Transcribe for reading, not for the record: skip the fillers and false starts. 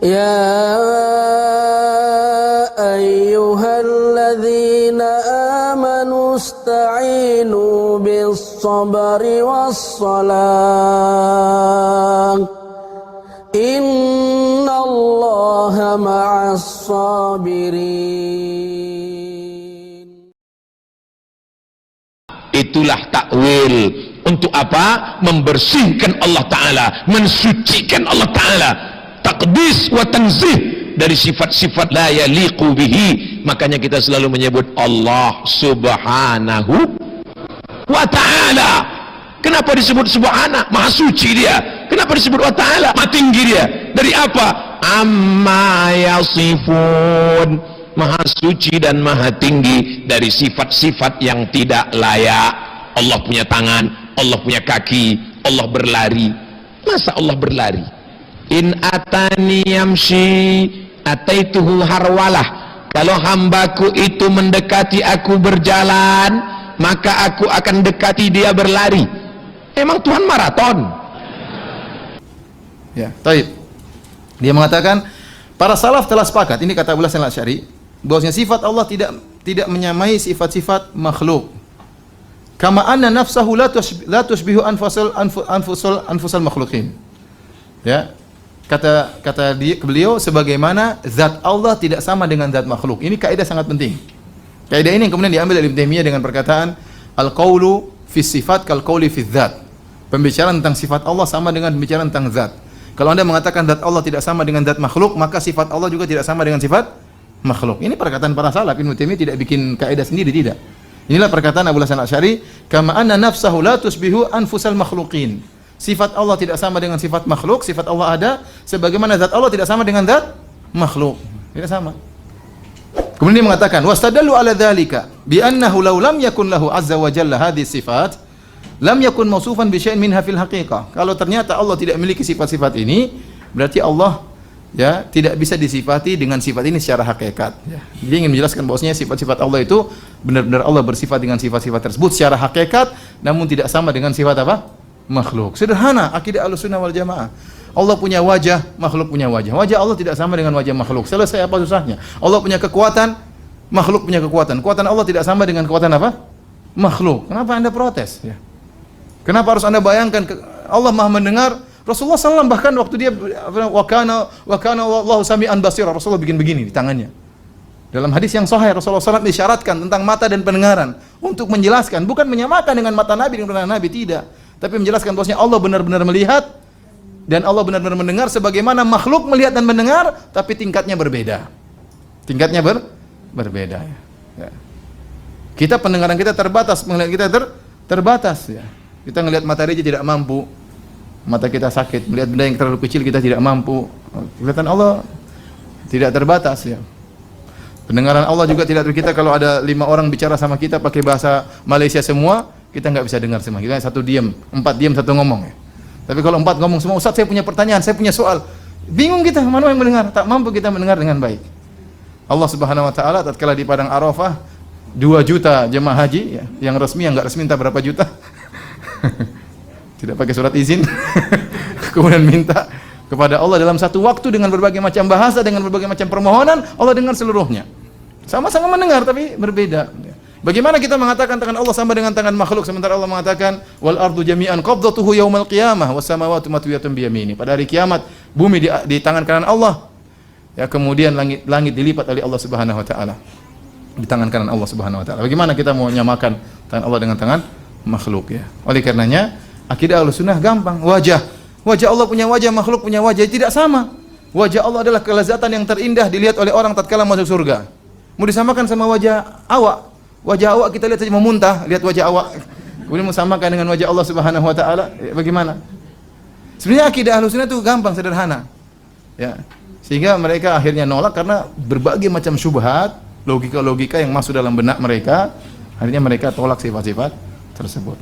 يا أيها الذين آمنوا استعينوا بالصبر والصلاة إن الله مع الصابرين. Itulah takwil. Untuk apa? Membersihkan Allah Ta'ala, mensucikan Allah Ta'ala, taqdis wa tanzih dari sifat-sifat la yaliqu bihi. Makanya kita selalu menyebut Allah Subhanahu wa Ta'ala. Kenapa disebut Subhana? Maha suci dia. Kenapa disebut wa Ta'ala? Maha tinggi dia. Dari apa? Amma yasifun. Maha suci dan maha tinggi dari sifat-sifat yang tidak layak. Allah punya tangan, Allah punya kaki, Allah berlari. Masa Allah berlari? In atani yamshi ataituhu harwalah. Kalau hambaku itu mendekati aku berjalan, maka aku akan dekati dia berlari. Emang Tuhan maraton? Ya, taib. Dia mengatakan para salaf telah sepakat, ini kata Abu Hasan Al-Asy'ari, bahwasanya sifat Allah tidak menyamai sifat-sifat makhluk. Kama anna nafsahu la tushbihu anfusal makhluqin. Ya. Kata beliau, sebagaimana zat Allah tidak sama dengan zat makhluk. Ini kaidah sangat penting. Kaidah ini yang kemudian diambil dari Ibnu Taimiyah dengan perkataan al-qaulu fi sifat kal qauli fi dzat. Pembicaraan tentang sifat Allah sama dengan pembicaraan tentang zat. Kalau Anda mengatakan zat Allah tidak sama dengan zat makhluk, maka sifat Allah juga tidak sama dengan sifat makhluk. Ini perkataan para salaf. Ibnu Taimiyah tidak bikin kaidah sendiri, tidak. Inilah perkataan Abu Hasan Al-Asy'ari, kama anna nafsahu la tusbihu anfusal makhluqin. Sifat Allah tidak sama dengan sifat makhluk, sifat Allah ada sebagaimana zat Allah tidak sama dengan zat makhluk. Tidak sama. Kemudian dia mengatakan, wastadallu ala dzalika bi annahu law lam yakun lahu azza wa jalla hadhihi sifat, lam yakun mausufan bi syai'in minha fil haqiqah. Kalau ternyata Allah tidak memiliki sifat-sifat ini, berarti Allah ya tidak bisa disifati dengan sifat ini secara hakikat. Ya. Dia ingin menjelaskan bahwasanya sifat-sifat Allah itu benar-benar Allah bersifat dengan sifat-sifat tersebut secara hakikat, namun tidak sama dengan sifat apa? Makhluk. Sederhana akidah Ahlussunnah wal Jamaah. Allah punya wajah, makhluk punya wajah. Wajah Allah tidak sama dengan wajah makhluk. Selesai, apa susahnya? Allah punya kekuatan, makhluk punya kekuatan. Kekuatan Allah tidak sama dengan kekuatan apa? Makhluk. Kenapa Anda protes? Ya. Kenapa harus Anda bayangkan Allah Maha mendengar? Rasulullah SAW bahkan waktu dia wa kana Allahu sami'an basira, Rasulullah bikin begini di tangannya. Dalam hadis yang sahih Rasulullah SAW isyaratkan tentang mata dan pendengaran untuk menjelaskan, bukan menyamakan dengan mata Nabi dengan pendengaran Nabi, tidak, tapi menjelaskan bahwasanya Allah benar-benar melihat dan Allah benar-benar mendengar sebagaimana makhluk melihat dan mendengar, tapi tingkatnya berbeda. Tingkatnya berbeda. Ya. Kita pendengaran kita terbatas, melihat kita terbatas. Ya. Kita melihat matahari aja tidak mampu. Mata kita sakit, melihat benda yang terlalu kecil kita tidak mampu. Kelihatan Allah tidak terbatas ya. Pendengaran Allah juga tidak kita, kalau ada 5 orang bicara sama kita pakai bahasa Malaysia semua, kita nggak bisa dengar semua. Kita satu diam, 4 diam, 1 ngomong ya. Tapi kalau 4 ngomong semua, Ustaz saya punya pertanyaan, saya punya soal. Bingung kita, mana yang mendengar? Tak mampu kita mendengar dengan baik. Allah Subhanahu wa taala tatkala di padang Arafah 2 juta jemaah haji ya, yang resmi, yang enggak resmi entah berapa juta. Tidak pakai surat izin. Kemudian minta kepada Allah dalam satu waktu dengan berbagai macam bahasa, dengan berbagai macam permohonan, Allah dengar seluruhnya. Sama-sama mendengar tapi berbeda. Bagaimana kita mengatakan tangan Allah sama dengan tangan makhluk sementara Allah mengatakan wal ardu jami'an qabdatuhu yaumal qiyamah was samawati matwiyatun bi yamini. Pada hari kiamat bumi di tangan kanan Allah. Ya, kemudian langit dilipat oleh Allah Subhanahu wa taala. Di tangan kanan Allah Subhanahu wa taala. Bagaimana kita mau menyamakan tangan Allah dengan tangan makhluk ya? Oleh karenanya akidah Ahlussunnah gampang. Wajah Allah punya wajah, makhluk punya wajah, tidak sama. Wajah Allah adalah kelezatan yang terindah dilihat oleh orang tatkala masuk surga. Mau disamakan sama wajah awak? Wajah awak kita lihat saja memuntah, lihat wajah awak. Kemudian mau samakan dengan wajah Allah Subhanahu wa taala, bagaimana? Sebenarnya akidah Ahlussunnah itu gampang, sederhana. Ya. Sehingga mereka akhirnya nolak karena berbagai macam syubhat, logika-logika yang masuk dalam benak mereka, akhirnya mereka tolak sifat-sifat tersebut.